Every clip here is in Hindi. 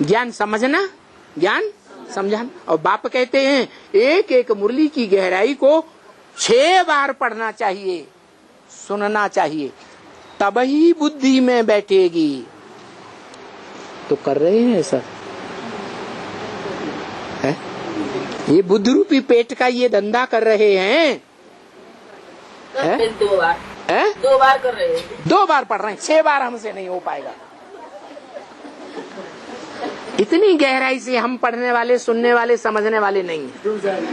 ज्ञान समझना, ज्ञान समझाना। और बाप कहते हैं एक एक मुरली की गहराई को 6 बार पढ़ना चाहिए, सुनना चाहिए, तब ही बुद्धि में बैठेगी। तो कर रहे हैं ऐसा है? ये बुद्धि रूपी पेट का ये धंधा कर रहे हैं। 2 बार है? 2 बार कर रहे हैं, 2 बार पढ़ रहे हैं, 6 बार हमसे नहीं हो पाएगा। इतनी गहराई से हम पढ़ने वाले, सुनने वाले, समझने वाले नहीं हैं।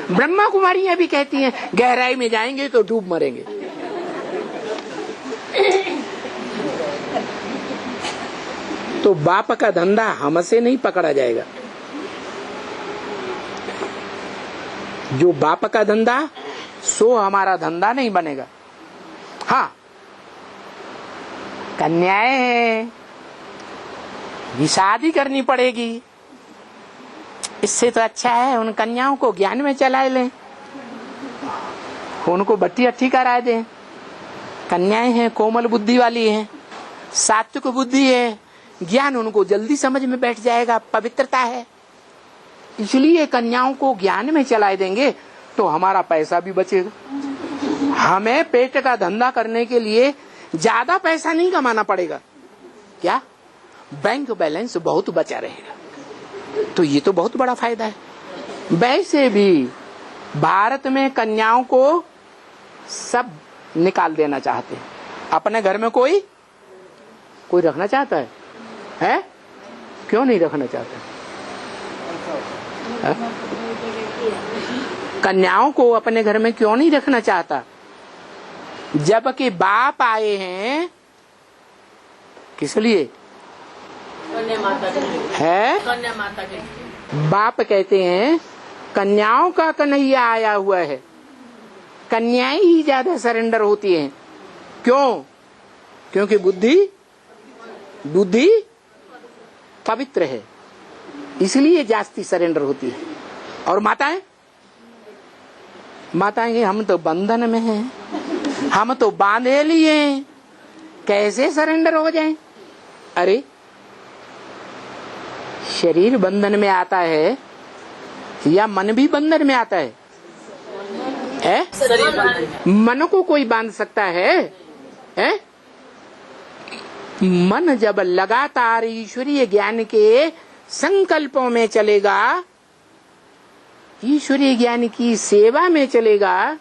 ब्रह्मा कुमारियां भी कहती हैं गहराई में जाएंगे तो डूब मरेंगे। तो बाप का धंधा हमसे नहीं पकड़ा जाएगा। जो बाप का धंधा सो हमारा धंधा नहीं बनेगा। हाँ, कन्याएं हैं, ये शादी करनी पड़ेगी। इससे तो अच्छा है उन कन्याओं को ज्ञान में चला लें, उनको बट्टी अट्ठी करा दें। कन्याएं हैं, कोमल बुद्धि वाली हैं, सात्विक बुद्धि है, ज्ञान उनको जल्दी समझ में बैठ जाएगा, पवित्रता है। इसलिए कन्याओं को ज्ञान में चला देंगे तो हमारा पैसा भी बचेगा। हमें पेट का धंधा करने के लिए ज्यादा पैसा नहीं कमाना पड़ेगा। क्या? बैंक बैलेंस बहुत बचा रहेगा। तो ये तो बहुत बड़ा फायदा है। वैसे भी भारत में कन्याओं को सब निकाल देना चाहते हैं। अपने घर में कोई रखना चाहता है? क्यों नहीं रखना चाहता है? कन्याओं को अपने घर में क्यों नहीं रखना चाहता? जबकि बाप आए हैं किस लिए? कन्या माता के लिए है? कन्या माता के लिए। बाप कहते हैं कन्याओं का कन्हैया आया हुआ है। कन्याएं ही ज्यादा सरेंडर होती हैं। क्यों? क्योंकि बुद्धि पवित्र है, इसलिए जास्ती सरेंडर होती है। और माताएं हम तो बंधन में हैं, हम तो बांधे लिए, कैसे सरेंडर हो जाएं? अरे शरीर बंधन में आता है या मन भी बंधन में आता है? मन को कोई बांध सकता है? मन जब लगातार ईश्वरीय ज्ञान के संकल्पों में चलेगा, ईश्वरीय ज्ञान की सेवा में चलेगा,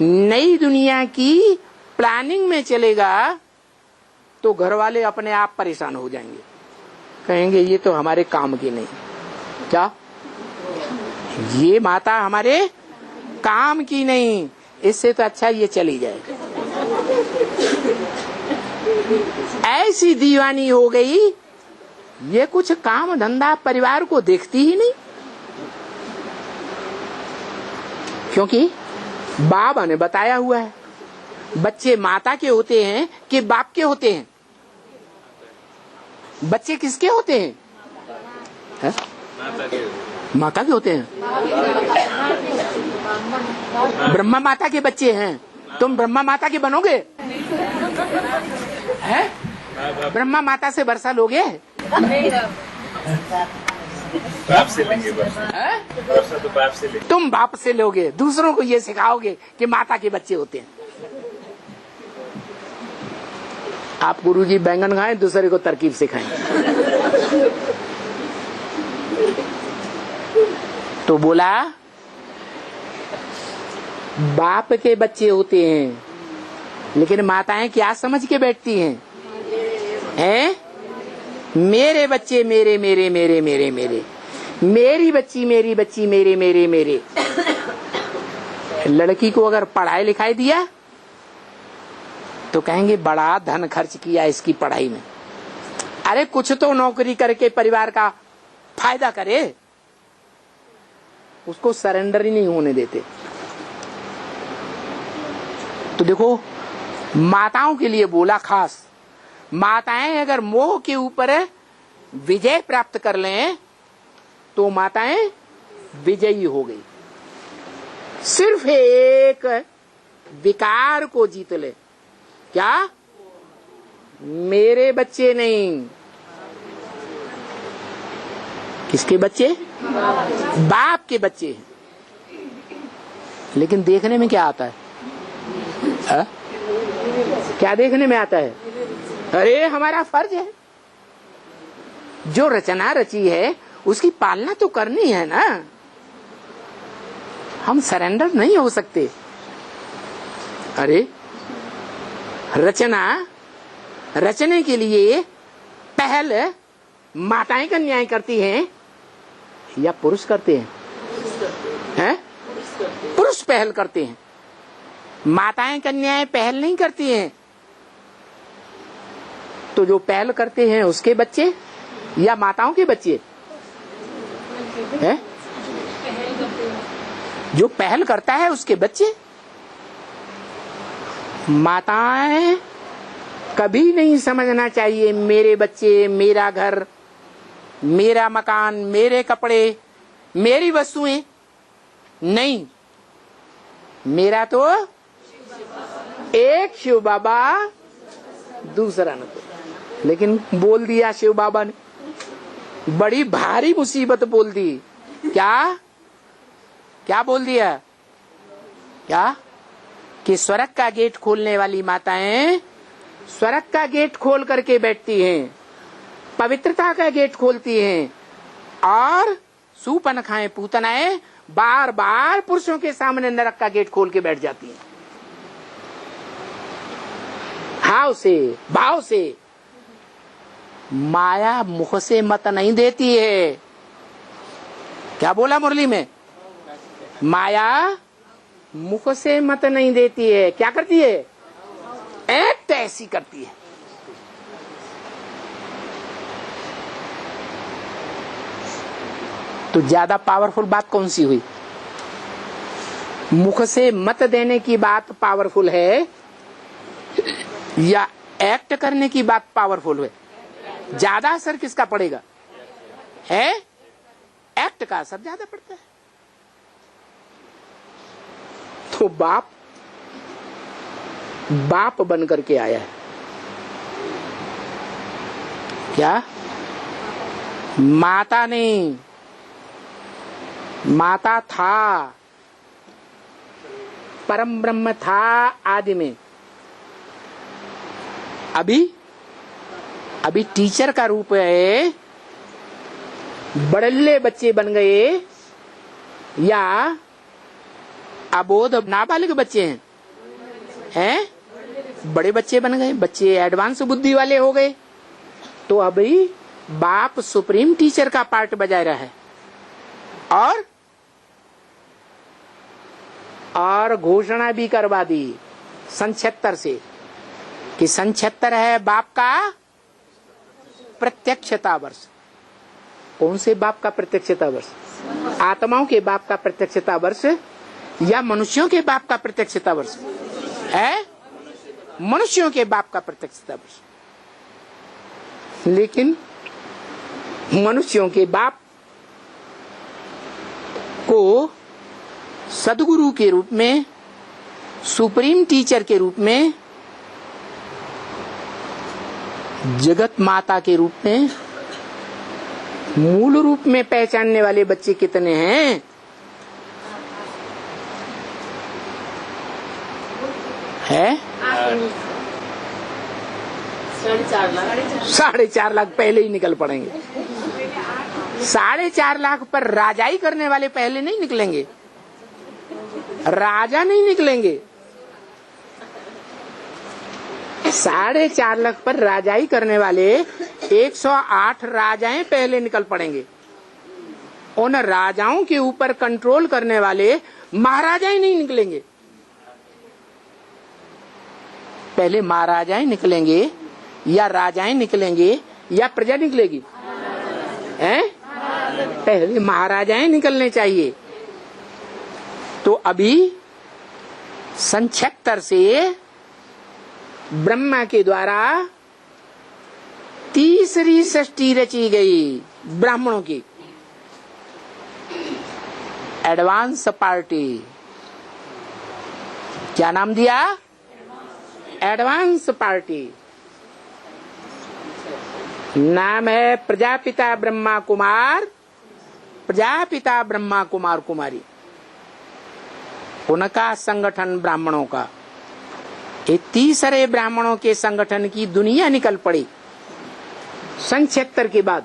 नई दुनिया की प्लानिंग में चलेगा, तो घर वाले अपने आप परेशान हो जाएंगे, कहेंगे ये तो हमारे काम की नहीं। क्या? ये माता हमारे काम की नहीं, इससे तो अच्छा ये चली जाए। ऐसी दीवानी हो गई, ये कुछ काम धंधा परिवार को देखती ही नहीं। क्योंकि बाबा ने बताया हुआ है बच्चे माता के होते हैं कि बाप के होते हैं? बच्चे किसके होते हैं? माता के होते हैं। ब्रह्मा माता के बच्चे हैं। तुम ब्रह्मा माता के बनोगे? हैं? ब्रह्मा माता से वर्षा लोगे? बाप से लेंगे वर्षा तो बाप से लेंगे। तुम बाप से लोगे, दूसरों को ये सिखाओगे कि माता के बच्चे होते हैं। आप गुरुजी बैंगन खाएं, दूसरे को तरकीब सिखाएं। तो बोला बाप के बच्चे होते हैं, लेकिन माताएं क्या समझ के बैठती हैं? मेरे बच्चे मेरे मेरे मेरे मेरे मेरे, मेरी बच्ची मेरी बच्ची मेरे मेरे मेरे। लड़की को अगर पढ़ाई लिखाई दिया तो कहेंगे बड़ा धन खर्च किया इसकी पढ़ाई में। अरे कुछ तो नौकरी करके परिवार का फायदा करे, उसको सरेंडर ही नहीं होने देते। तो देखो माताओं के लिए बोला खास, माताएं अगर मोह के ऊपर विजय प्राप्त कर लें तो माताएं विजयी हो गई। सिर्फ एक विकार को जीत ले। क्या? मेरे बच्चे नहीं, किसके बच्चे? बाप के बच्चे हैं। लेकिन देखने में क्या आता है? क्या देखने में आता है? अरे हमारा फर्ज है, जो रचना रची है उसकी पालना तो करनी है ना। हम सरेंडर नहीं हो सकते। अरे रचने के लिए पहल माताएं का न्याय करती हैं या पुरुष करते हैं? हैं? पुरुष पहल करते हैं। माताएं कन्याएं पहल नहीं करती हैं। तो जो पहल करते हैं उसके बच्चे या माताओं के बच्चे हैं? जो पहल करता है उसके बच्चे। माताएं कभी नहीं समझना चाहिए मेरे बच्चे, मेरा घर, मेरा मकान, मेरे कपड़े, मेरी वस्तुएं। नहीं, मेरा तो एक शिव बाबा, दूसरा न तो। लेकिन बोल दिया शिव बाबा ने, बड़ी भारी मुसीबत बोल दी। क्या बोल दिया? क्या? कि स्वर्ग का गेट खोलने वाली माताएं स्वर्ग का गेट खोल करके बैठती हैं, पवित्रता का गेट खोलती हैं, और सूपनखाएं पूतनाएं बार बार पुरुषों के सामने नरक का गेट खोल के बैठ जाती हैं। भाव से माया मुख से मत नहीं देती है। क्या बोला मुरली में? माया मुख से मत नहीं देती है। क्या करती है? एक्ट ऐसी करती है। तो ज्यादा पावरफुल बात कौन सी हुई? मुख से मत देने की बात पावरफुल है या एक्ट करने की बात पावरफुल है? ज्यादा असर किसका पड़ेगा? है एक्ट का असर ज्यादा पड़ता है। तो बाप बन करके आया है। क्या? माता नहीं, माता था, परम ब्रह्म था आदि में। अभी टीचर का रूप है, बड़ल्ले बच्चे बन गए या अबोध नाबालिग बच्चे हैं? बड़े बच्चे बन गए, बच्चे एडवांस बुद्धि वाले हो गए। तो अभी बाप सुप्रीम टीचर का पार्ट बजा रहा है और घोषणा भी करवा दी सन 76 से कि सन 76 है बाप का प्रत्यक्षता वर्ष। कौन से बाप का प्रत्यक्षता वर्ष? आत्माओं के बाप का प्रत्यक्षता वर्ष या मनुष्यों के बाप का प्रत्यक्षता वर्ष है? मनुष्यों के बाप का प्रत्यक्षता वर्ष। लेकिन मनुष्यों के बाप को सदगुरु के रूप में, सुप्रीम टीचर के रूप में, जगत माता के रूप में, मूल रूप में पहचानने वाले बच्चे कितने हैं? है 4.5 लाख पहले ही निकल पड़ेंगे। 4.5 लाख पर राजाई करने वाले पहले नहीं निकलेंगे, राजा नहीं निकलेंगे। 4.5 लाख पर राजाई करने वाले 108 राजाएं पहले निकल पड़ेंगे। उन राजाओं के ऊपर कंट्रोल करने वाले महाराजाएं नहीं निकलेंगे। पहले महाराजाएं निकलेंगे या राजाएं निकलेंगे या प्रजा निकलेगी? हैं? पहले महाराजाएं निकलने चाहिए। तो अभी सन 76 से ब्रह्मा के द्वारा तीसरी सृष्टि रची गई ब्राह्मणों की, एडवांस पार्टी। क्या नाम दिया? Advance party. नाम है प्रजापिता ब्रह्मा कुमार प्रजापिता ब्रह्मा कुमार कुमारी, उनका संगठन ब्राह्मणों का, ये तीसरे ब्राह्मणों के संगठन की दुनिया निकल पड़ी सन 76 के बाद,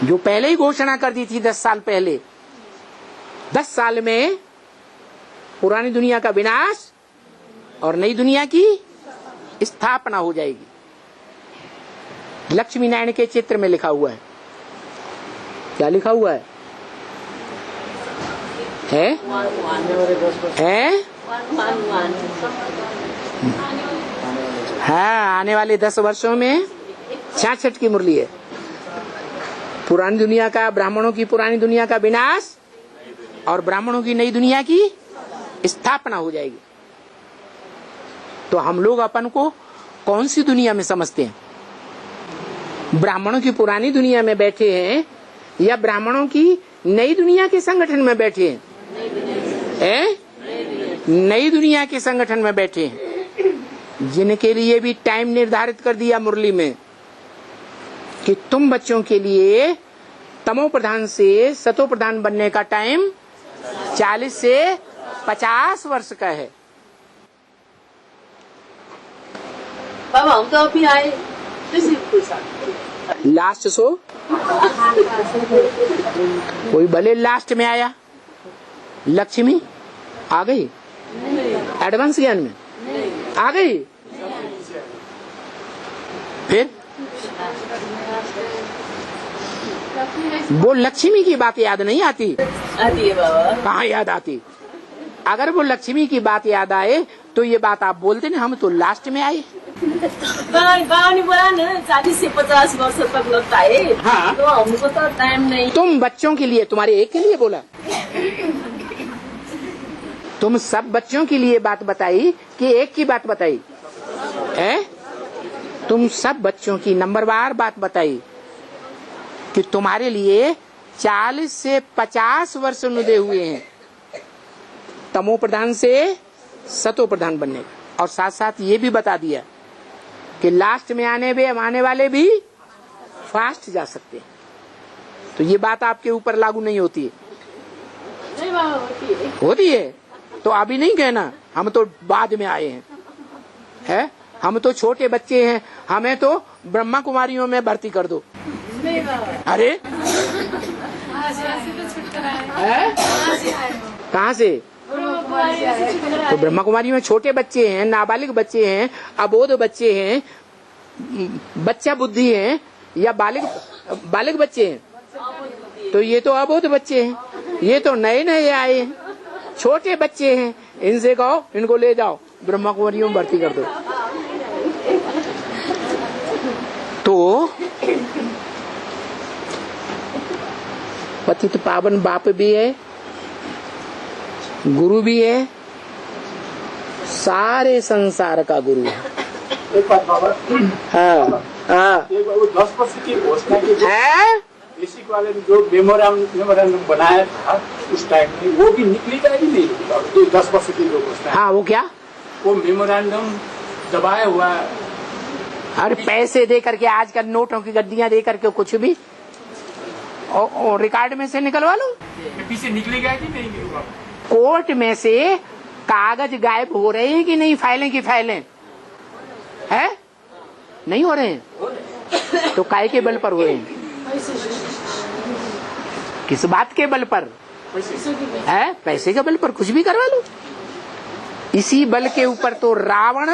जो पहले ही घोषणा कर दी थी 10 साल पहले। 10 साल में पुरानी दुनिया का विनाश और नई दुनिया की स्थापना हो जाएगी। लक्ष्मी नारायण के चित्र में लिखा हुआ है। क्या लिखा हुआ है? हाँ, आने वाले 10 वर्षों में 66 की मुरली है। पुरानी दुनिया का, ब्राह्मणों की पुरानी दुनिया का विनाश और ब्राह्मणों की नई दुनिया की स्थापना हो जाएगी। तो हम लोग अपन को कौन सी दुनिया में समझते हैं? ब्राह्मणों की पुरानी दुनिया में बैठे हैं या ब्राह्मणों की नई दुनिया के संगठन में बैठे हैं? नई दुनिया के संगठन में बैठे हैं, जिनके लिए भी टाइम निर्धारित कर दिया मुरली में कि तुम बच्चों के लिए तमो प्रधान से सतो प्रधान बनने का टाइम 40 से 50 वर्ष का है। बाबा हम तो अभी आए लास्ट शो कोई भले लास्ट में आया। लक्ष्मी आ गई एडवांस ज्ञान में आ गई। फिर वो लक्ष्मी की बात याद नहीं आती? आती है बाबा। कहाँ याद आती? अगर वो लक्ष्मी की बात याद आए तो ये बात आप बोलते ना, हम तो लास्ट में आए। बाबा ने बोला ना 40 से 50 वर्ष तक लगता है। हाँ। तो हमको तो टाइम नहीं। तुम बच्चों के लिए, तुम्हारे एक के लिए बोला? तुम सब बच्चों के लिए बात बताई कि एक की बात बताई है? तुम सब बच्चों की नंबरवार बात बताई कि तुम्हारे लिए 40 से 50 वर्ष नुदे हुए हैं तमो प्रधान से सतो प्रधान बनने का। और साथ साथ ये भी बता दिया कि लास्ट में आने वाले भी फास्ट जा सकते हैं। तो ये बात आपके ऊपर लागू नहीं होती है? नहीं बाबा होती है। तो अभी नहीं कहना हम तो बाद में आए हैं, हम तो छोटे बच्चे हैं, हमें तो ब्रह्मा कुमारियों में भर्ती कर दो। नहीं बाबा। अरे कहाँ से? तो ब्रह्मा कुमारी में छोटे बच्चे हैं, नाबालिग बच्चे हैं, अबोध बच्चे हैं, बच्चा बुद्धि हैं या बालिग बच्चे हैं? तो ये तो अबोध बच्चे हैं, ये तो नए नए आए हैं, छोटे बच्चे हैं। इनसे कहो इनको ले जाओ ब्रह्मा कुमारियों में भर्ती कर दो। तो पतित पावन बाप भी है, गुरु भी है, सारे संसार का गुरु है। एक बात बाबा, हाँ एक बार वो 10 वर्ष की घोषणा की है। बेसिक वाले ने जो मेमोरेंडम बनाया था उस टाइम में, वो भी निकलेगा ही नहीं। तो 10 वर्ष की जो घोषणा, हाँ वो क्या? वो मेमोरेंडम दबाया हुआ है। अरे पैसे दे करके, आजकल नोटों की गड्डियां दे करके कुछ भी और रिकॉर्ड में से निकलवा लो। पीछे निकलेगा कि नहीं निकलेगा? कोर्ट में से कागज गायब हो रहे हैं कि नहीं? फाइलें की फाइलें है नहीं हो रहे हैं? तो काय के बल पर हो रहे हैं? किस बात के बल पर है? पैसे के बल पर कुछ भी करवा लो। इसी बल के ऊपर तो रावण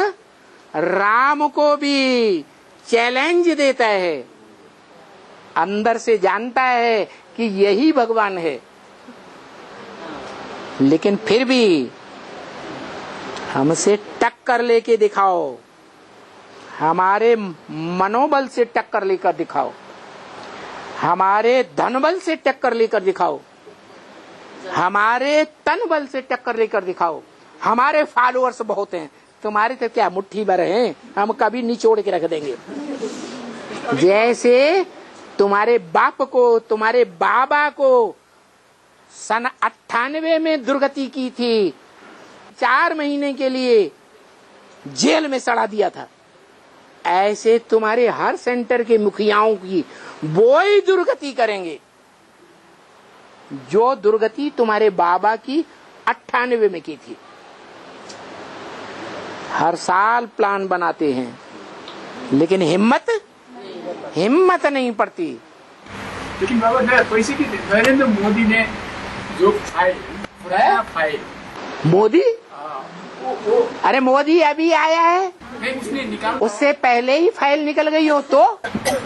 राम को भी चैलेंज देता है, अंदर से जानता है कि यही भगवान है, लेकिन फिर भी हमसे टक्कर लेके दिखाओ, हमारे मनोबल से टक्कर लेकर दिखाओ, हमारे धन बल से टक्कर लेकर दिखाओ, हमारे तन बल से टक्कर लेकर दिखाओ। हमारे फॉलोअर्स बहुत हैं, तुम्हारे तो क्या मुट्ठी भर हैं, हम कभी निचोड़ के रख देंगे। जैसे तुम्हारे बाप को, तुम्हारे बाबा को सन 98 में दुर्गति की थी, 4 महीने के लिए जेल में सड़ा दिया था, ऐसे तुम्हारे हर सेंटर के मुखियाओं की वो ही दुर्गति करेंगे जो दुर्गति तुम्हारे बाबा की 98 में की थी। हर साल प्लान बनाते हैं लेकिन हिम्मत नहीं पड़ती। लेकिन बाबा पैसे की नरेंद्र मोदी ने जो फाइल मोदी अरे मोदी अभी आया है, उसने निकाल, उससे पहले ही फाइल निकल गई हो तो।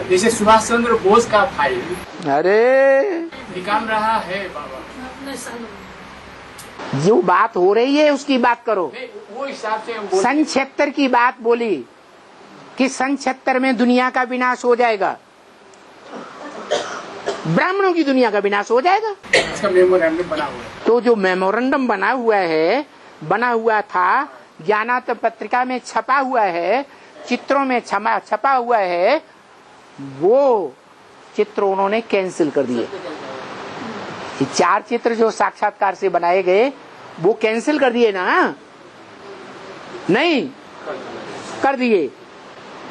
जैसे सुभाष चंद्र बोस का फाइल अरे निकाल रहा है बाबा। जो बात हो रही है उसकी बात करो। वो हिसाब से सन 76 की बात बोली कि सन 76 में दुनिया का विनाश हो जाएगा, ब्राह्मणों की दुनिया का विनाश हो जाएगा। इसका मेमोरेंडम बना हुआ है। तो जो मेमोरेंडम बना हुआ था, ज्ञानात पत्रिका में छपा हुआ है, चित्रों में छपा हुआ है, वो चित्र उन्होंने कैंसिल कर दिए। ये 4 चित्र जो साक्षात्कार से बनाए गए वो कैंसिल कर दिए ना, नहीं कर दिए,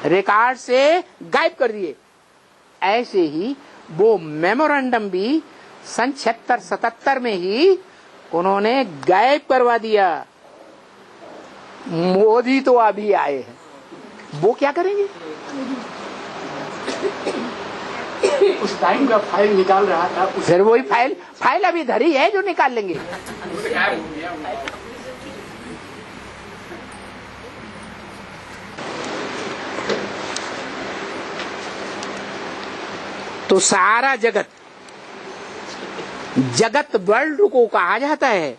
रिकॉर्ड से गायब कर दिए। ऐसे ही वो मेमोरेंडम भी सन 76-77 में ही उन्होंने गायब करवा दिया। मोदी तो अभी आए हैं, वो क्या करेंगे? उस टाइम का फाइल निकाल रहा था। फिर वही फाइल अभी धरी है जो निकाल लेंगे। तो सारा जगत वर्ल्ड को कहा जाता है,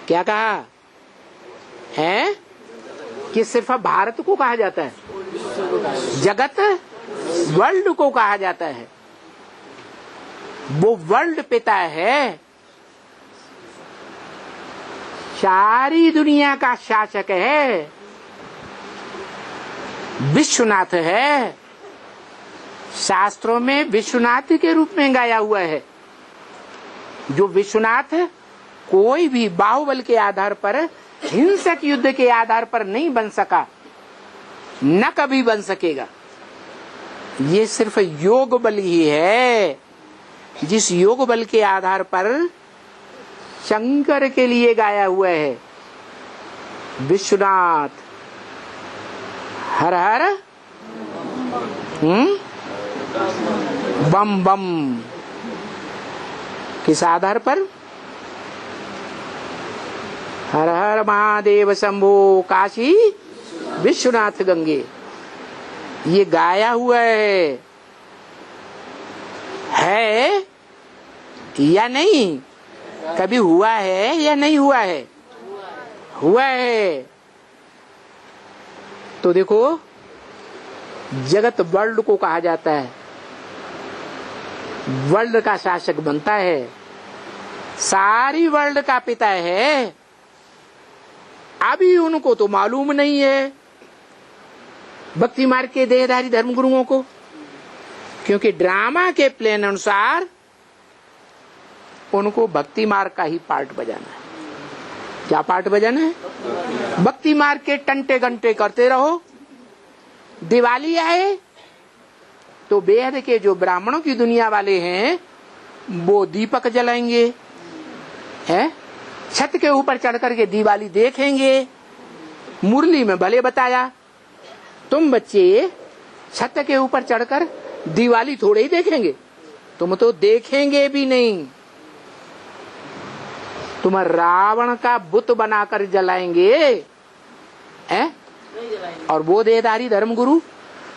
क्या कहा है कि सिर्फ भारत को कहा जाता है? जगत वर्ल्ड को कहा जाता है। वो वर्ल्ड पिता है, सारी दुनिया का शासक है, विश्वनाथ है। शास्त्रों में विश्वनाथ के रूप में गाया हुआ है। जो विश्वनाथ कोई भी बाहुबल के आधार पर, हिंसक युद्ध के आधार पर नहीं बन सका, न कभी बन सकेगा। ये सिर्फ योग बल ही है, जिस योग बल के आधार पर शंकर के लिए गाया हुआ है। विश्वनाथ हर हर बम बम, किस आधार पर? हर हर महादेव शंभो काशी विश्वनाथ गंगे, ये गाया हुआ है या नहीं? कभी हुआ है या नहीं हुआ है? हुआ है। तो देखो, जगत वर्ल्ड को कहा जाता है, वर्ल्ड का शासक बनता है, सारी वर्ल्ड का पिता है। अभी उनको तो मालूम नहीं है, भक्ति मार्ग के देहधारी धर्मगुरुओं को, क्योंकि ड्रामा के प्लान अनुसार उनको भक्ति मार्ग का ही पार्ट बजाना है। क्या पार्ट बजाना है? भक्ति मार्ग के टंटे घंटे करते रहो। दिवाली आए तो बेहद के जो ब्राह्मणों की दुनिया वाले हैं वो दीपक जलाएंगे, है, छत के ऊपर चढ़ करके दिवाली देखेंगे। मुरली में भले बताया, तुम बच्चे छत के ऊपर चढ़कर दिवाली थोड़े ही देखेंगे, तुम तो देखेंगे भी नहीं, तुम रावण का बुत बनाकर जलाएंगे, है? और वो देहधारी धर्मगुरु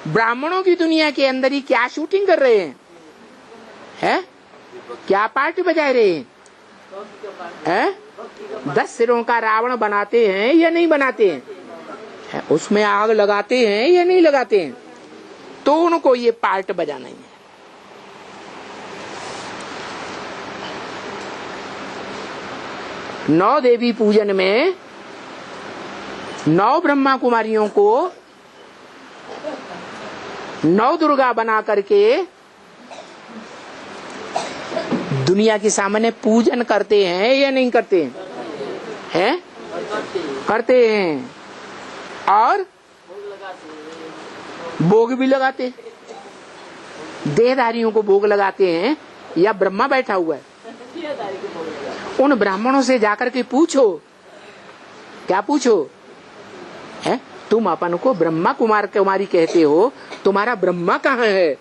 ब्राह्मणों की दुनिया के अंदर ही क्या शूटिंग कर रहे हैं? क्या पार्ट बजा रहे हैं? 10 सिरों का रावण बनाते हैं या नहीं बनाते हैं? उसमें आग लगाते हैं या नहीं लगाते हैं? तो उनको ये पार्ट बजाना ही है। नौ देवी पूजन में 9 ब्रह्मा कुमारियों को 9 दुर्गा बना करके दुनिया के सामने पूजन करते हैं या नहीं करते हैं? करते हैं। और भोग भी लगाते, देहधारियों को भोग लगाते हैं या ब्रह्मा बैठा हुआ है? उन ब्राह्मणों से जाकर के पूछो, क्या पूछो है? तुम अपन को ब्रह्मा कुमार कुमारी कहते हो, तुम्हारा ब्रह्मा कहाँ है?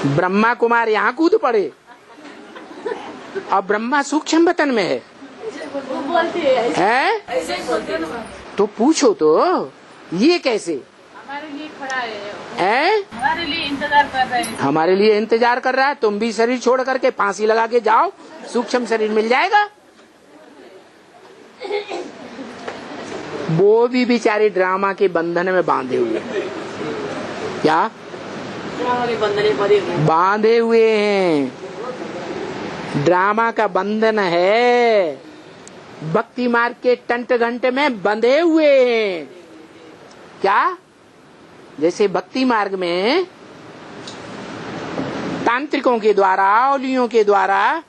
ब्रह्मा कुमार यहाँ कूद पड़े और ब्रह्मा सूक्ष्म वतन में है, तो पूछो तो ये कैसे? हमारे लिए खड़ा है, हमारे लिए इंतजार कर रहे हैं। हमारे लिए इंतजार कर रहा है। तुम भी शरीर छोड़ करके फांसी लगा के जाओ, सूक्ष्म शरीर मिल जाएगा। वो भी बेचारे ड्रामा के बंधन में बांधे हुए हैं। क्या बांधे हुए हैं? ड्रामा का बंधन है, भक्ति मार्ग के टंट घंट में बंधे हुए हैं। क्या? जैसे भक्ति मार्ग में तांत्रिकों के द्वारा, औलियों के द्वारा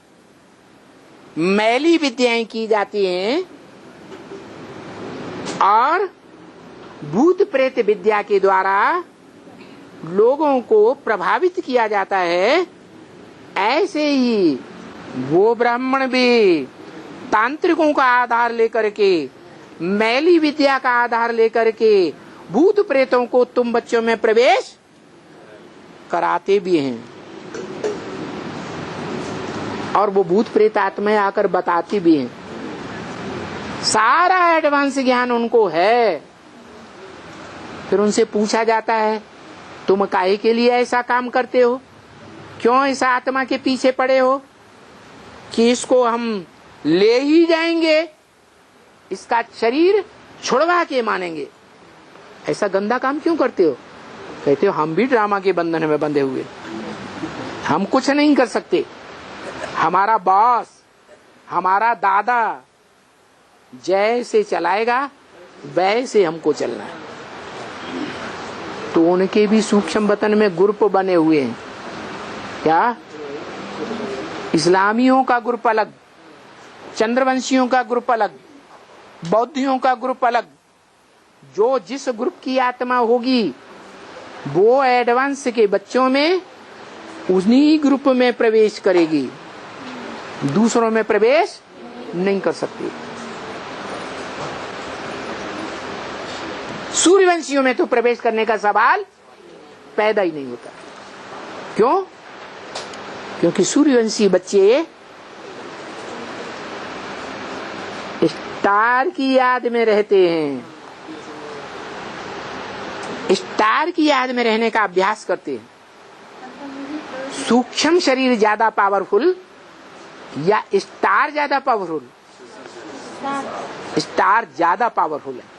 मैली विद्याएं की जाती हैं और भूत प्रेत विद्या के द्वारा लोगों को प्रभावित किया जाता है, ऐसे ही वो ब्राह्मण भी तांत्रिकों का आधार लेकर के, मैली विद्या का आधार लेकर के भूत प्रेतों को तुम बच्चों में प्रवेश कराते भी हैं। और वो भूत प्रेत आत्माएं आकर बताती भी हैं। सारा एडवांस ज्ञान उनको है। फिर उनसे पूछा जाता है, तुम काहे के लिए ऐसा काम करते हो? क्यों ऐसा आत्मा के पीछे पड़े हो कि इसको हम ले ही जाएंगे, इसका शरीर छुड़वा के मानेंगे? ऐसा गंदा काम क्यों करते हो? कहते हो हम भी ड्रामा के बंधन में बंधे हुए, हम कुछ नहीं कर सकते। हमारा बॉस, हमारा दादा जैसे चलाएगा वैसे हमको चलना है। तो उनके भी सूक्ष्म वतन में ग्रुप बने हुए हैं। क्या? इस्लामियों का ग्रुप अलग, चंद्रवंशियों का ग्रुप अलग, बौद्धियों का ग्रुप अलग। जो जिस ग्रुप की आत्मा होगी वो एडवांस के बच्चों में उन्हीं ग्रुप में प्रवेश करेगी, दूसरों में प्रवेश नहीं कर सकती। सूर्यवंशियों में तो प्रवेश करने का सवाल पैदा ही नहीं होता। क्यों? क्योंकि सूर्यवंशी बच्चे स्टार की याद में रहते हैं, स्टार की याद में रहने का अभ्यास करते हैं। सूक्ष्म शरीर ज्यादा पावरफुल या स्टार ज्यादा पावरफुल? स्टार ज्यादा पावरफुल है।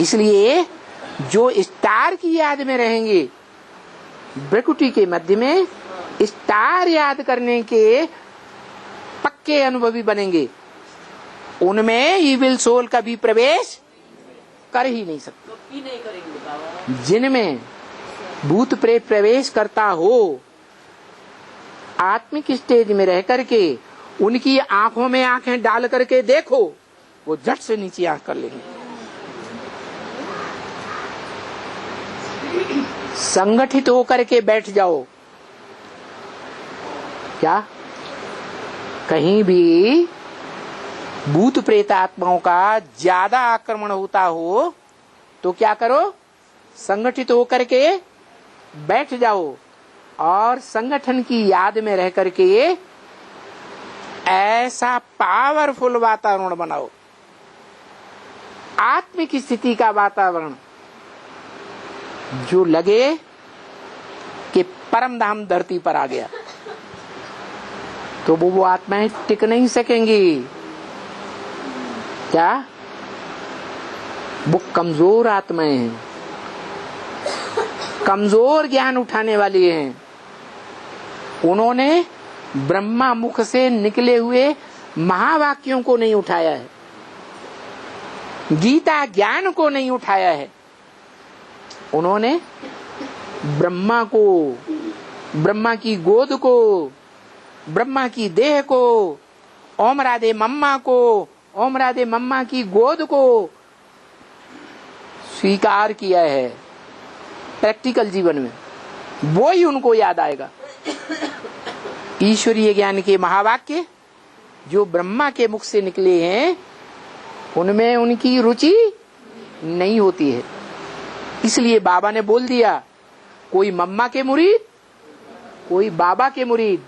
इसलिए जो स्टार की याद में रहेंगे, प्रकृति के मध्य में स्टार याद करने के पक्के अनुभवी बनेंगे, उनमें इविल सोल का भी प्रवेश कर ही नहीं सकते। जिनमें भूत प्रेत प्रवेश करता हो, आत्मिक स्टेज में रह करके उनकी आंखों में आंखें डाल करके देखो, वो झट से नीचे आंख कर लेंगे। संगठित होकर के बैठ जाओ। क्या? कहीं भी भूत प्रेत आत्माओं का ज्यादा आक्रमण होता हो तो क्या करो? संगठित होकर के बैठ जाओ और संगठन की याद में रह करके ऐसा पावरफुल वातावरण बनाओ, आत्मिक स्थिति का वातावरण, जो लगे कि परम धाम धरती पर आ गया। तो वो आत्माएं टिक नहीं सकेंगी। क्या? वो कमजोर आत्माएं हैं, कमजोर ज्ञान उठाने वाली हैं। उन्होंने ब्रह्मा मुख से निकले हुए महावाक्यों को नहीं उठाया है, गीता ज्ञान को नहीं उठाया है। उन्होंने ब्रह्मा को, ब्रह्मा की गोद को, ब्रह्मा की देह को, ओम राधे मम्मा को, ओम राधे मम्मा की गोद को स्वीकार किया है प्रैक्टिकल जीवन में, वो ही उनको याद आएगा। ईश्वरीय ज्ञान के महावाक्य जो ब्रह्मा के मुख से निकले हैं उनमें उनकी रुचि नहीं होती है। इसलिए बाबा ने बोल दिया, कोई मम्मा के मुरीद, कोई बाबा के मुरीद।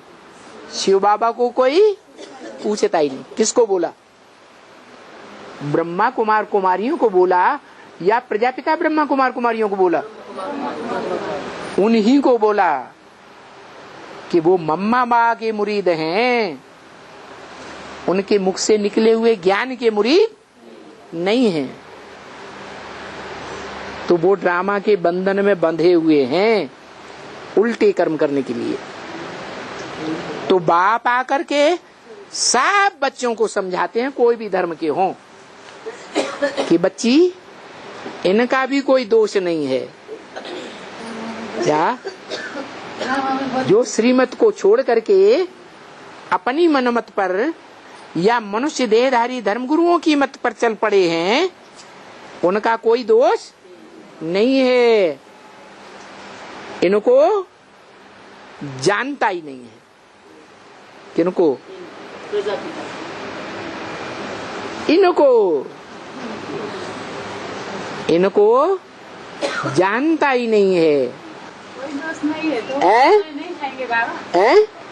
शिव बाबा को कोई पूछता ही नहीं। किसको बोला? ब्रह्मा कुमार कुमारियों को बोला या प्रजापिता ब्रह्मा कुमार कुमारियों को बोला? उन्हीं को बोला कि वो मम्मा बा के मुरीद हैं, उनके मुख से निकले हुए ज्ञान के मुरीद नहीं हैं। तो वो ड्रामा के बंधन में बंधे हुए हैं उल्टे कर्म करने के लिए। तो बाप आकर के सब बच्चों को समझाते हैं, कोई भी धर्म के हों, कि बच्ची इनका भी कोई दोष नहीं है। क्या जो श्रीमत को छोड़ करके अपनी मनमत पर या मनुष्य देहधारी धर्मगुरुओं की मत पर चल पड़े हैं, उनका कोई दोष नहीं है। इनको जानता ही नहीं है। किनको? इनको जानता ही नहीं है। कोई दोष नहीं है तो नहीं खाएंगे बाबा।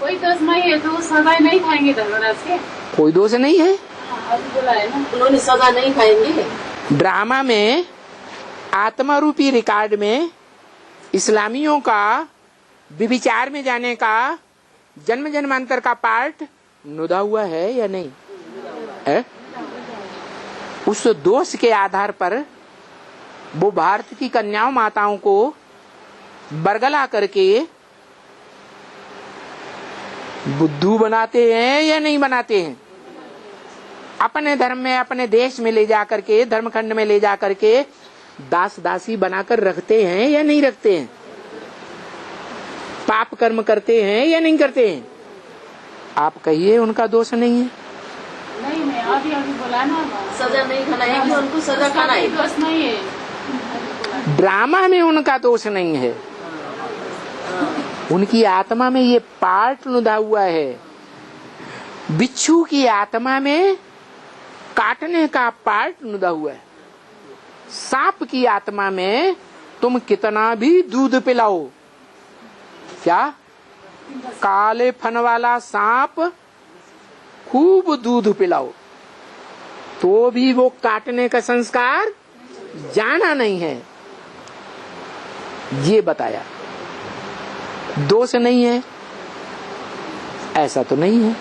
कोई दोष नहीं है तो सदा नहीं खाएंगे धर्मराज के। कोई दोष नहीं है, अभी बोला है ना, उन्होंने सदा नहीं खाएंगे। ड्रामा में आत्मा रूपी रिकॉर्ड में इस्लामियों का विविचार में जाने का जन्म जन्मांतर का पार्ट नुदा हुआ है या नहीं है? उस दोष के आधार पर वो भारत की कन्याओं माताओं को बरगला करके बुद्धू बनाते हैं या नहीं बनाते हैं? अपने धर्म में, अपने देश में ले जा करके, धर्मखंड में ले जा करके दास दासी बनाकर रखते हैं या नहीं रखते हैं? पाप कर्म करते हैं या नहीं करते हैं? आप कहिए उनका दोष नहीं है। नहीं अभी बोला ना, सजा नहीं खाना है कि उनको सजा खाना है, दोष नहीं है। ड्रामा में उनका दोष नहीं है, उनकी आत्मा में ये पार्ट नुदा हुआ है। बिच्छू की आत्मा में काटने का पार्ट नुदा हुआ है। सांप की आत्मा में तुम कितना भी दूध पिलाओ, क्या काले फन वाला सांप खूब दूध पिलाओ तो भी वो काटने का संस्कार जाना नहीं है। ये बताया, दोष नहीं है, ऐसा तो नहीं है।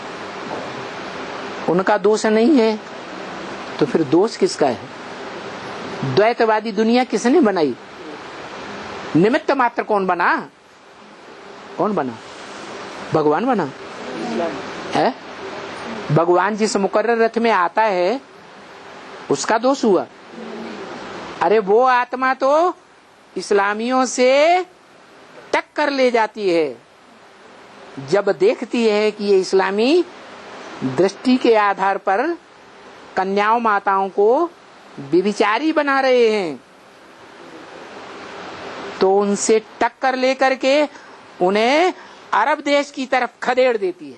उनका दोष नहीं है तो फिर दोष किसका है? द्वैतवादी दुनिया किसने बनाई? निमित्त मात्र कौन बना? कौन बना? भगवान बना है। भगवान जिस मुकर्रर रथ में आता है उसका दोष हुआ? अरे वो आत्मा तो इस्लामियों से टक्कर ले जाती है जब देखती है कि ये इस्लामी दृष्टि के आधार पर कन्याओं माताओं को व्यभिचारी बना रहे हैं, तो उनसे टक्कर लेकर के उन्हें अरब देश की तरफ खदेड़ देती है।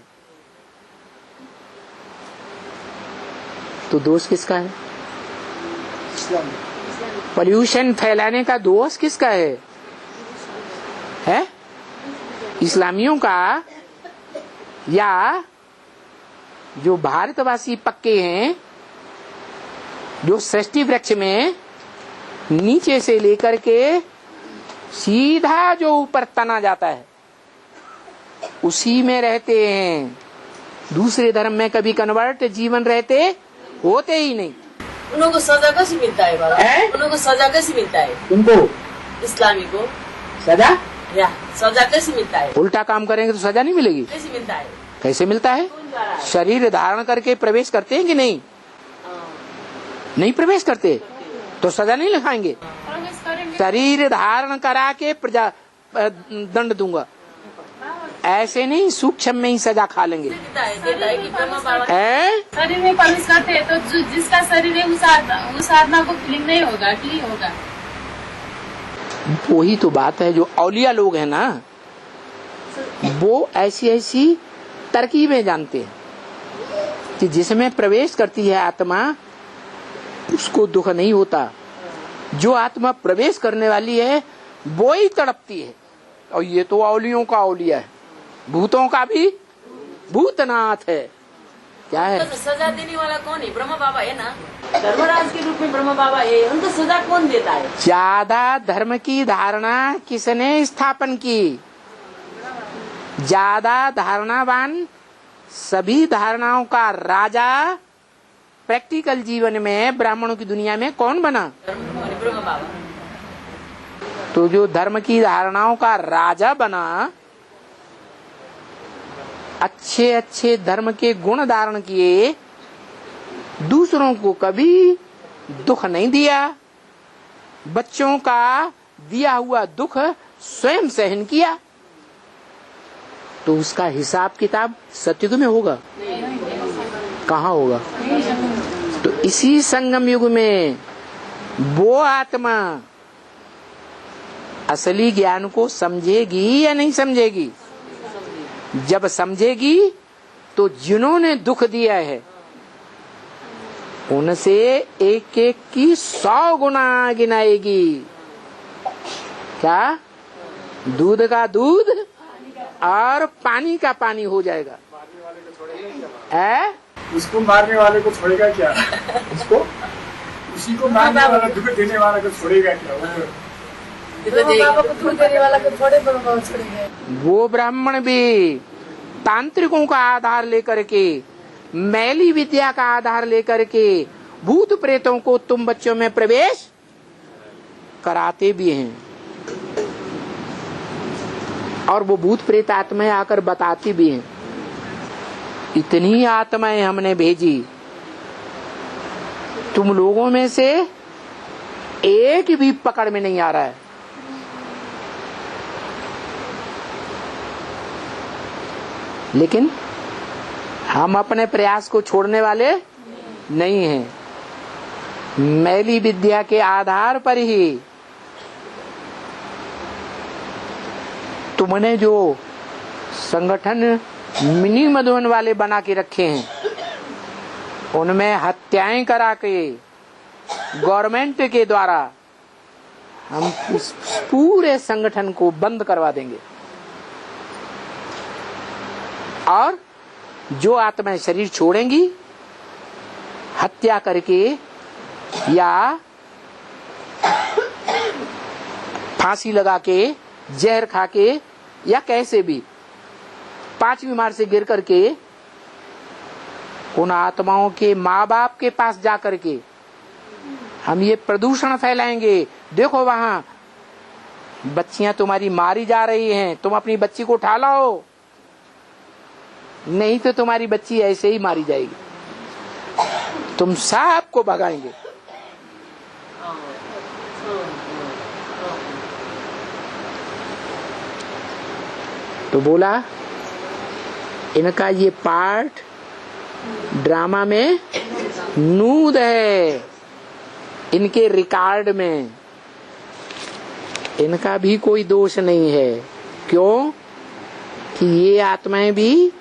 तो दोष किसका है? पोल्यूशन फैलाने का दोष किसका है? इस्लामियों का या जो भारतवासी पक्के हैं, जो सृष्टि वृक्ष में नीचे से लेकर के सीधा जो ऊपर तना जाता है उसी में रहते हैं। दूसरे धर्म में कभी कन्वर्ट जीवन रहते होते ही नहीं। उनको सजा कैसे मिलता है बाबा? उनको सजा कैसे मिलता है? उनको इस्लामी को सजा या सजा कैसे मिलता है? उल्टा काम करेंगे तो सजा नहीं मिलेगी। कैसे मिलता है? कैसे मिलता है? शरीर धारण करके प्रवेश करते हैं कि नहीं? नहीं प्रवेश करते तो सजा नहीं लिखाएंगे। शरीर धारण करा के प्रजा दंड दूंगा। ऐसे नहीं सूक्ष्म में ही सजा खा लेंगे। देता है कि ब्रह्मा बाबा है शरीर में प्रवेश करते हैं तो जिसका शरीर है उस आत्मा को फीलिंग नहीं होगा, कि होगा। वही तो बात है, जो औलिया लोग हैं ना वो ऐसी ऐसी तरकीबें जानते हैं कि जिसमें प्रवेश करती है आत्मा उसको दुख नहीं होता। जो आत्मा प्रवेश करने वाली है वो ही तड़पती है। और ये तो औलियों का औलिया है, भूतों का भी भूतनाथ है। क्या है? तो सजा देने वाला कौन है? ब्रह्मा बाबा है ना, धर्मराज के रूप में ब्रह्मा बाबा है। उनको सजा कौन देता है? ज्यादा धर्म की धारणा किसने स्थापन की? ज्यादा धारणावान, सभी धारणाओं का राजा प्रैक्टिकल जीवन में ब्राह्मणों की दुनिया में कौन बना? ब्रह्मा बाबा। तो जो धर्म की धारणाओं का राजा बना, अच्छे अच्छे धर्म के गुण धारण किए, दूसरों को कभी दुख नहीं दिया, बच्चों का दिया हुआ दुख स्वयं सहन किया, तो उसका हिसाब किताब सतयुग में होगा? कहाँ होगा? तो इसी संगम युग में वो आत्मा असली ज्ञान को समझेगी या नहीं समझेगी? जब समझेगी तो जिन्होंने दुख दिया है उनसे एक एक की 100 गुना गिनाएगी। क्या? दूध का दूध और पानी का पानी हो जाएगा। उसको मारने वाले को छोड़ेगा क्या? उसको उसी को मारने वाला, दुख देने वाला को छोड़ेगा क्या? बाबा को दुख देने वाला को थोड़े बाबा छोड़ेंगे। वो ब्राह्मण भी तांत्रिकों का आधार लेकर के, मैली विद्या का आधार लेकर के भूत प्रेतों को तुम बच्चों में प्रवेश कराते भी हैं। और वो भूत प्रेत आत्माएं आकर बताती भी हैं, इतनी आत्माएं हमने भेजी, तुम लोगों में से एक भी पकड़ में नहीं आ रहा है। लेकिन हम अपने प्रयास को छोड़ने वाले नहीं हैं। मैली विद्या के आधार पर ही तुमने जो संगठन मिनी मधुबन वाले बना के रखे हैं, उनमें हत्याएं करा के गवर्नमेंट के द्वारा हम इस पूरे संगठन को बंद करवा देंगे। और जो आत्माएं शरीर छोड़ेंगी हत्या करके या फांसी लगा के, जहर खा के, या कैसे भी 5वीं मार से गिर करके, उन आत्माओं के माँ बाप के पास जा करके हम ये प्रदूषण फैलाएंगे। देखो वहां बच्चियां तुम्हारी मारी जा रही हैं, तुम अपनी बच्ची को उठा लाओ, नहीं तो तुम्हारी बच्ची ऐसे ही मारी जाएगी। तुम सबको भगाएंगे। तो बोला इनका ये पार्ट ड्रामा में नूद है, इनके रिकॉर्ड में इनका भी कोई दोष नहीं है। क्यों? कि ये आत्माएं भी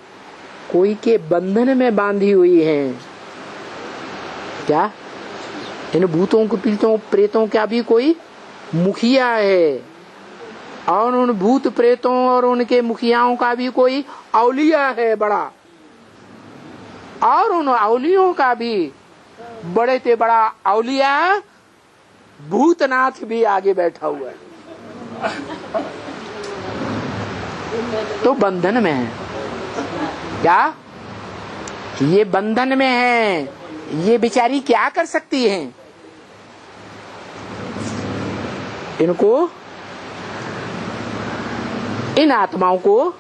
कोई के बंधन में बांधी हुई हैं। क्या? इन भूतों को, पीड़ितों, प्रेतों का भी कोई मुखिया है, और उन भूत प्रेतों और उनके मुखियाओं का भी कोई औलिया है बड़ा, और उन औलियों का भी बड़े से बड़ा औलिया भूतनाथ भी आगे बैठा हुआ है। तो बंधन में है। क्या? ये बंधन में है। ये बेचारी क्या कर सकती हैं? इनको, इन आत्माओं को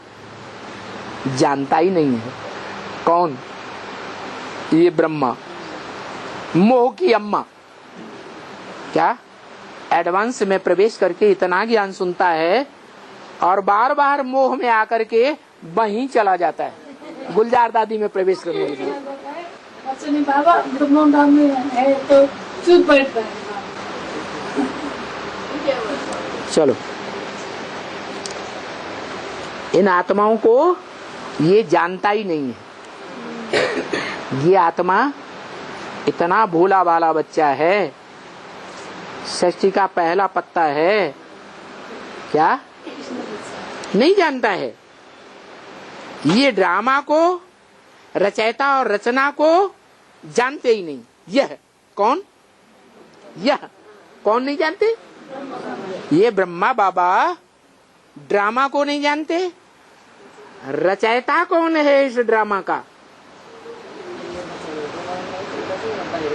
जानता ही नहीं है। कौन? ये ब्रह्मा, मोह की अम्मा। क्या? एडवांस में प्रवेश करके इतना ज्ञान सुनता है और बार बार मोह में आकर के वहीं चला जाता है गुलजार दादी में प्रवेश करने के लिए। बच्चे ने बाबा ब्रह्मांड में है तो चुप बैठता है। चलो, इन आत्माओं को ये जानता ही नहीं है। ये आत्मा इतना भोला भाला बच्चा है, सृष्टि का पहला पत्ता है, क्या नहीं जानता है। ये ड्रामा को, रचयिता और रचना को जानते ही नहीं। यह कौन नहीं जानते? ये ब्रह्मा बाबा ड्रामा को नहीं जानते। रचयिता कौन है इस ड्रामा का?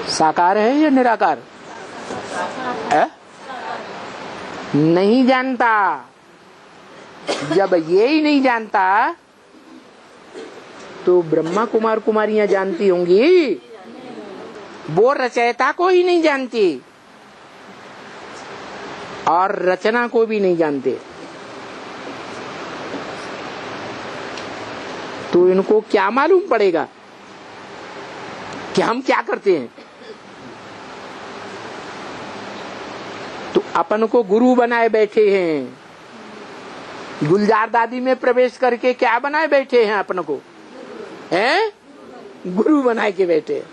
साकार है या निराकार है? नहीं जानता। जब ये ही नहीं जानता तो ब्रह्मा कुमार कुमारियां जानती होंगी, वो रचयिता को ही नहीं जानती और रचना को भी नहीं जानते। तो इनको क्या मालूम पड़ेगा कि हम क्या करते हैं? तो अपन को गुरु बनाए बैठे हैं। गुलजार दादी में प्रवेश करके क्या बनाए बैठे हैं? अपन को हैं गुरु बनाए के बैठे।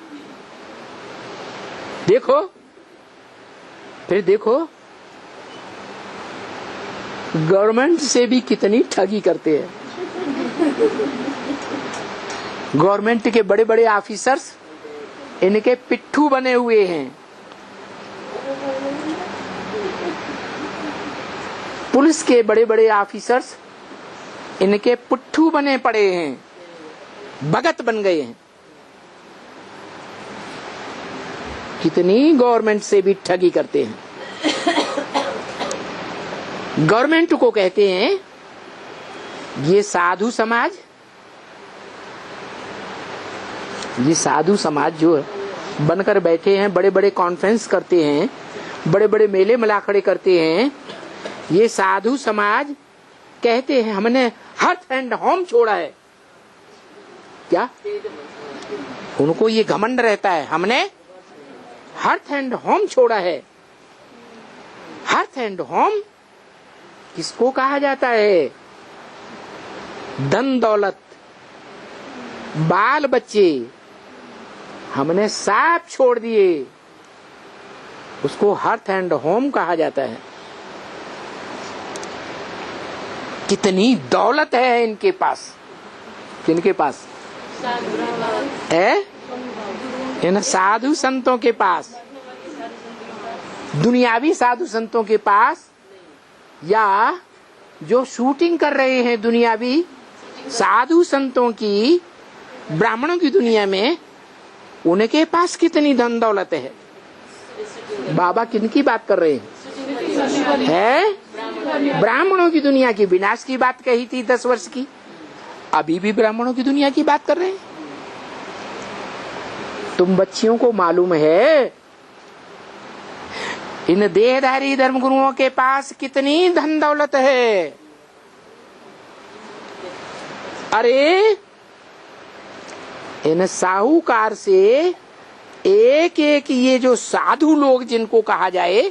देखो, फिर देखो गवर्नमेंट से भी कितनी ठगी करते हैं। गवर्नमेंट के बड़े बड़े ऑफिसर्स इनके पिट्ठू बने हुए हैं। पुलिस के बड़े बड़े ऑफिसर्स इनके पुट्ठू बने पड़े हैं, भगत बन गए हैं। कितनी गवर्नमेंट से भी ठगी करते हैं। गवर्नमेंट को कहते हैं ये साधु समाज। ये साधु समाज जो बनकर बैठे हैं, बड़े बड़े कॉन्फ्रेंस करते हैं, बड़े बड़े मेले मलाखड़े करते हैं, ये साधु समाज कहते हैं हमने हर्थ एंड होम छोड़ा है। क्या उनको ये घमंड रहता है, हमने हर्थ एंड होम छोड़ा है। हर्थ एंड होम किसको कहा जाता है? धन दौलत, बाल बच्चे हमने सब छोड़ दिए, उसको हर्थ एंड होम कहा जाता है। कितनी दौलत है इनके पास। किनके पास है? इन साधु संतों के पास, दुनियावी साधु संतों के पास, या जो शूटिंग कर रहे हैं दुनियावी साधु संतों की, ब्राह्मणों की दुनिया में, उनके पास कितनी धन दौलत है। बाबा किनकी बात कर रहे हैं? ब्राह्मणों की दुनिया की विनाश की बात कही थी 10 वर्ष की, अभी भी ब्राह्मणों की दुनिया की बात कर रहे हैं। तुम बच्चियों को मालूम है इन देहधारी धर्म गुरुओं के पास कितनी धन दौलत है? अरे इन साहूकार से एक एक ये जो साधु लोग जिनको कहा जाए,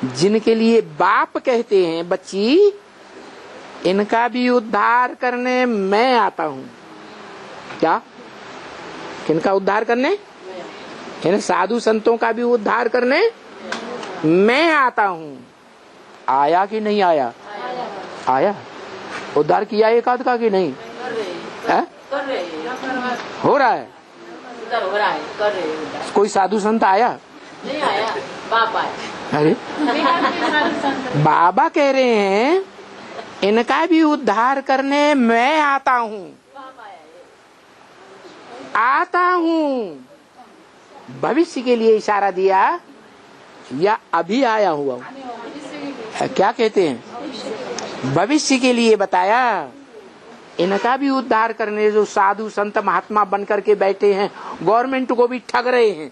जिनके लिए बाप कहते हैं बच्ची, इनका भी उद्धार करने मैं आता हूँ। क्या? किनका उद्धार करने? इन साधु संतों का भी उद्धार करने मैं आता हूँ। आया कि नहीं आया? आया। उद्धार किया एक आध का कि नहीं? है? हो रहा है। कोई साधु संत आया? नहीं आया, बाप आया। अरे बाबा कह रहे हैं इनका भी उद्धार करने मैं आता हूँ। आता हूँ भविष्य के लिए इशारा दिया, या अभी आया हुआ हूँ? क्या कहते हैं? भविष्य के लिए बताया। इनका भी उद्धार करने जो साधु संत महात्मा बनकर के बैठे हैं, गवर्नमेंट को भी ठग रहे हैं।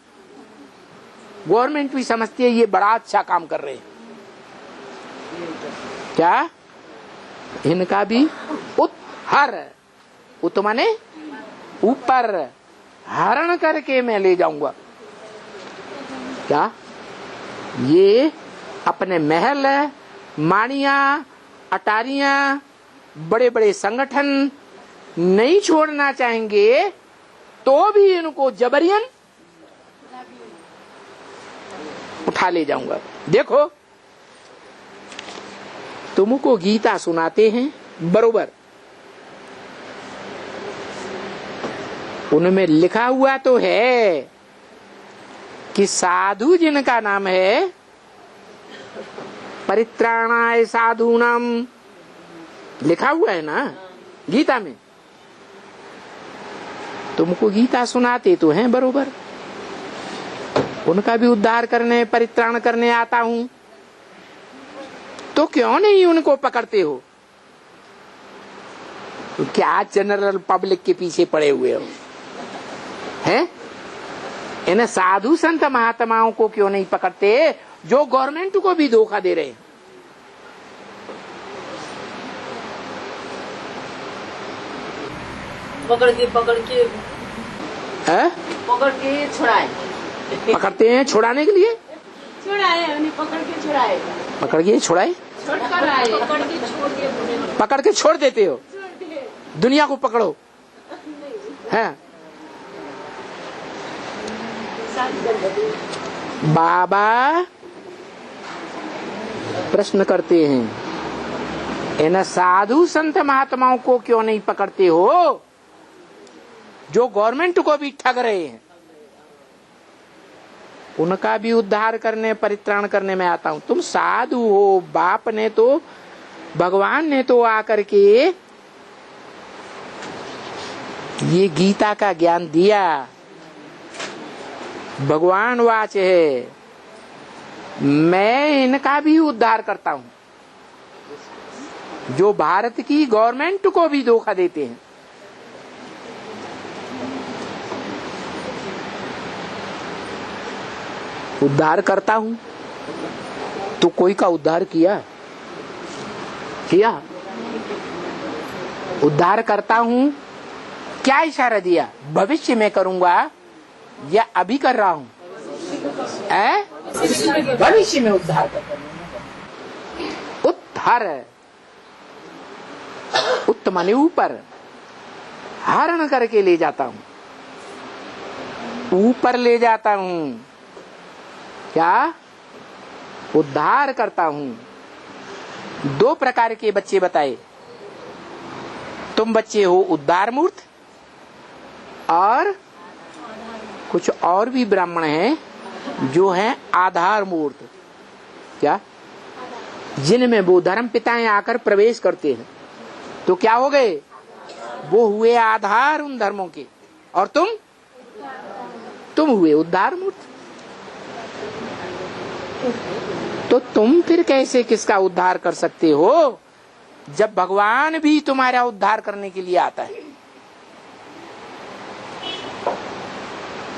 गवर्नमेंट भी समझती है ये बड़ा अच्छा काम कर रहे हैं। क्या इनका भी उत्हर, उत माने ऊपर, हरण करके मैं ले जाऊंगा। क्या ये अपने महल, माड़िया, अटारियां, बड़े बड़े संगठन नहीं छोड़ना चाहेंगे तो भी इनको जबरियन उठा ले जाऊंगा। देखो तुमको गीता सुनाते हैं बरोबर, उनमें लिखा हुआ तो है कि साधु जिनका नाम है परित्राणाय साधूनाम, लिखा हुआ है ना गीता में। तुमको गीता सुनाते तो हैं बरोबर, उनका भी उद्धार करने, परित्राण करने आता हूं, तो क्यों नहीं उनको पकड़ते हो? तो क्या जनरल पब्लिक के पीछे पड़े हुए हो? हैं? इन साधु संत महात्माओं को क्यों नहीं पकड़ते जो गवर्नमेंट को भी धोखा दे रहे हैं? पकड़ के है? पकड़ के छुड़ाए, पकड़ते हैं छुड़ाने के लिए, छुड़ाए उन्हें, पकड़ के छुड़ाए, पकड़ के छुड़ाए, छोड़कर आए, पकड़ के छोड़ दिए, पकड़ के छोड़ देते हो। दुनिया को पकड़ो है। बाबा प्रश्न करते हैं, इन साधु संत महात्माओं को क्यों नहीं पकड़ते हो जो गवर्नमेंट को भी ठग रहे हैं? उनका भी उद्धार करने, परित्राण करने में आता हूं। तुम साधु हो, बाप ने तो, भगवान ने तो आकर के ये गीता का ज्ञान दिया। भगवान वाच है, मैं इनका भी उद्धार करता हूं जो भारत की गवर्नमेंट को भी धोखा देते हैं। उद्धार करता हूं तो कोई का उद्धार किया? उद्धार करता हूं, क्या इशारा दिया? भविष्य में करूंगा या अभी कर रहा हूं? भविष्य में उद्धार करता हूं। उद्धार, उत्त माने ऊपर, हरण करके ले जाता हूं, ऊपर ले जाता हूं। क्या? उद्धार करता हूं। दो प्रकार के बच्चे बताए, तुम बच्चे हो उद्धार मूर्त, और कुछ और भी ब्राह्मण हैं जो हैं आधार मूर्त। क्या? जिनमें वो धर्म पिताएं आकर प्रवेश करते हैं तो क्या हो गए? वो हुए आधार उन धर्मों के, और तुम हुए उद्धार मूर्त। तो तुम फिर कैसे किसका उद्धार कर सकते हो जब भगवान भी तुम्हारा उद्धार करने के लिए आता है?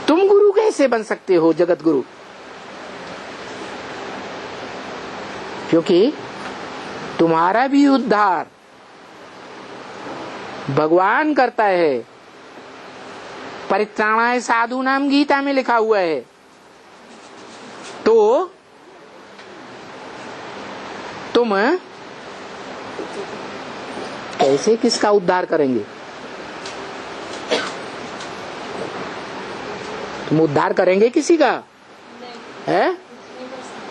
तुम गुरु कैसे बन सकते हो, जगत गुरु? क्योंकि तुम्हारा भी उद्धार भगवान करता है। परित्राणाय साधु नाम गीता में लिखा हुआ है। तो तुम कैसे किसका उद्धार करेंगे? तुम उद्धार करेंगे किसी का? है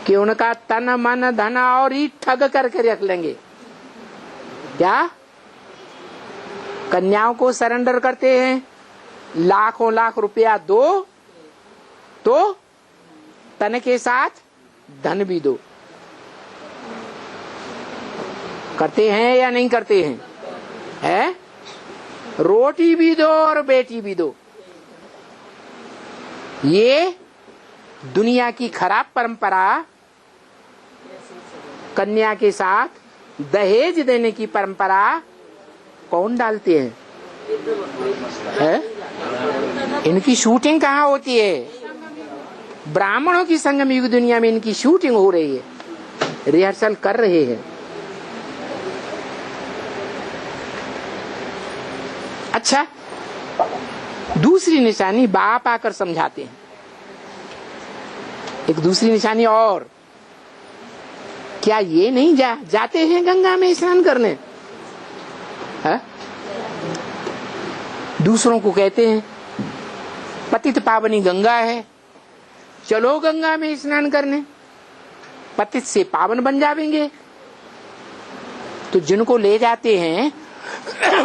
कि उनका तन मन धन और ही ठग करके रख लेंगे? क्या? कन्याओं को सरेंडर करते हैं, लाखों लाख रुपया दो तो तन के साथ धन भी दो। करते हैं या नहीं करते हैं? है? रोटी भी दो और बेटी भी दो। ये दुनिया की खराब परंपरा, कन्या के साथ दहेज देने की परंपरा कौन डालते हैं? है? इनकी शूटिंग कहाँ होती है? ब्राह्मणों की संगम युग दुनिया में इनकी शूटिंग हो रही है, रिहर्सल कर रहे हैं। अच्छा, दूसरी निशानी बाप आकर समझाते हैं। एक दूसरी निशानी और, क्या ये नहीं जाते हैं गंगा में स्नान करने? है? दूसरों को कहते हैं पतित पावनी गंगा है, चलो गंगा में स्नान करने, पतित से पावन बन जाएंगे। तो जिनको ले जाते हैं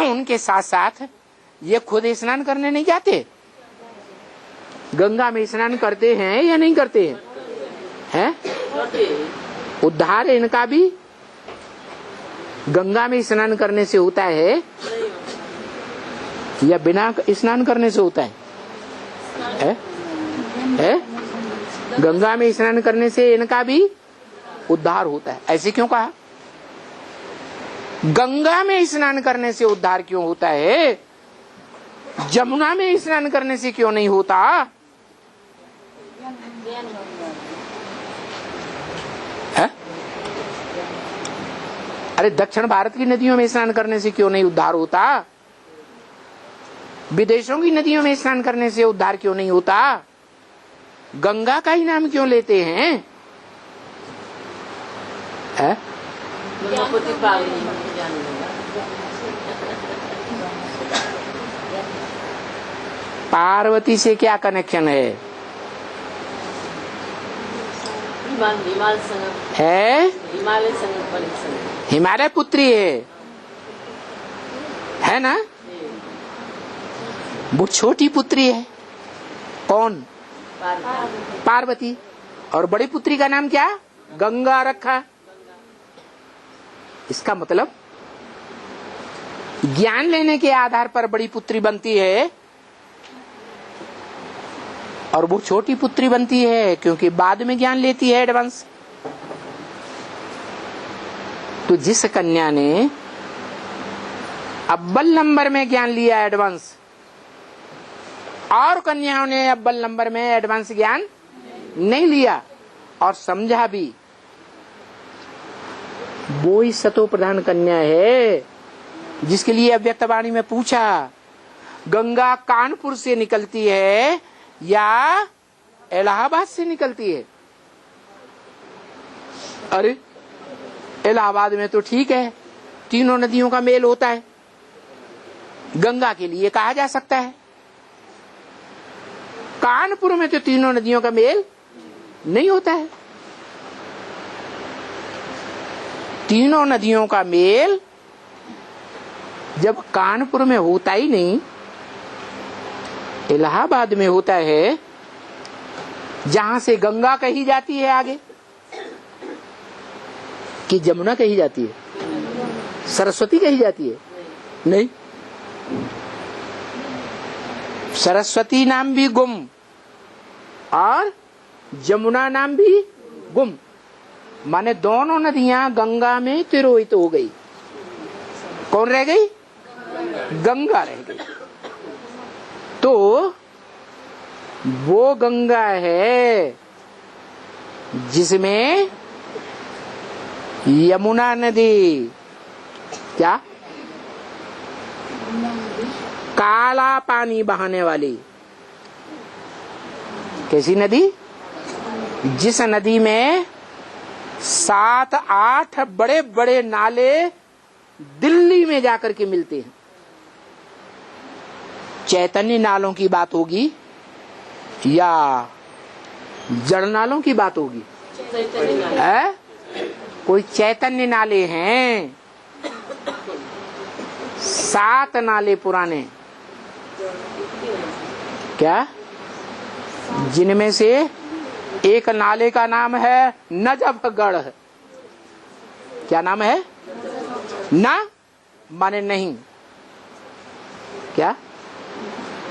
उनके साथ साथ ये खुद स्नान करने नहीं जाते, गंगा में स्नान करते हैं या नहीं करते हैं? हैं? उद्धार इनका भी गंगा में स्नान करने से होता है या बिना स्नान करने से होता है? गंगा में स्नान करने से इनका भी उद्धार होता है। ऐसे क्यों कहा? गंगा में स्नान करने से उद्धार क्यों होता है, जमुना में स्नान करने से क्यों नहीं होता? है? अरे दक्षिण भारत की नदियों में स्नान करने से क्यों नहीं उद्धार होता? विदेशों की नदियों में स्नान करने से उद्धार क्यों नहीं होता? गंगा का ही नाम क्यों लेते हैं? है? पार्वती से क्या कनेक्शन है? है? हिमालय पुत्री है ना? वो छोटी पुत्री है, कौन? पार्वती। और बड़ी पुत्री का नाम क्या? गंगा रखा। इसका मतलब ज्ञान लेने के आधार पर बड़ी पुत्री बनती है और वो छोटी पुत्री बनती है क्योंकि बाद में ज्ञान लेती है एडवांस। तो जिस कन्या ने अव्वल नंबर में ज्ञान लिया एडवांस, और कन्याओं ने अव्वल नंबर में एडवांस ज्ञान नहीं लिया और समझा भी, वो ही सतो प्रधान कन्या है जिसके लिए अव्यक्त वाणी में पूछा, गंगा कानपुर से निकलती है या इलाहाबाद से निकलती है? अरे इलाहाबाद में तो ठीक है, तीनों नदियों का मेल होता है, गंगा के लिए कहा जा सकता है। कानपुर में तो तीनों नदियों का मेल नहीं होता है। तीनों नदियों का मेल जब कानपुर में होता ही नहीं, इलाहाबाद में होता है, जहां से गंगा कही जाती है आगे, कि जमुना कही जाती है, सरस्वती कही जाती है? नहीं, सरस्वती नाम भी गुम और जमुना नाम भी गुम, माने दोनों नदियां गंगा में तिरोहित हो गई। कौन रह गई? गंगा रह गई। तो वो गंगा है जिसमें यमुना नदी, क्या काला पानी बहाने वाली, कैसी नदी? जिस नदी में 7-8 बड़े बड़े नाले दिल्ली में जाकर के मिलते हैं। चैतन्य नालों की बात होगी या जड़ नालों की बात होगी? कोई चैतन्य नाले हैं, 7 नाले पुराने, क्या? जिनमें से एक नाले का नाम है नजफगढ़। क्या नाम है? ना माने नहीं, क्या?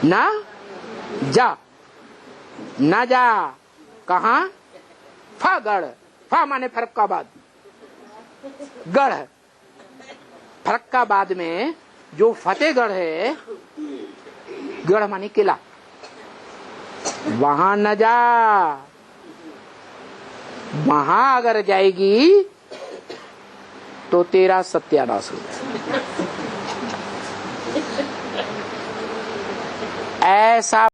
ना जा, ना जा, कहा? फगढ़। फा माने फरक्काबाद, गढ़। फरक्काबाद में जो फतेहगढ़ है, गढ़ माने किला, वहां न जा। वहां अगर जाएगी तो तेरा सत्यानाश हो जाएगा। ऐसा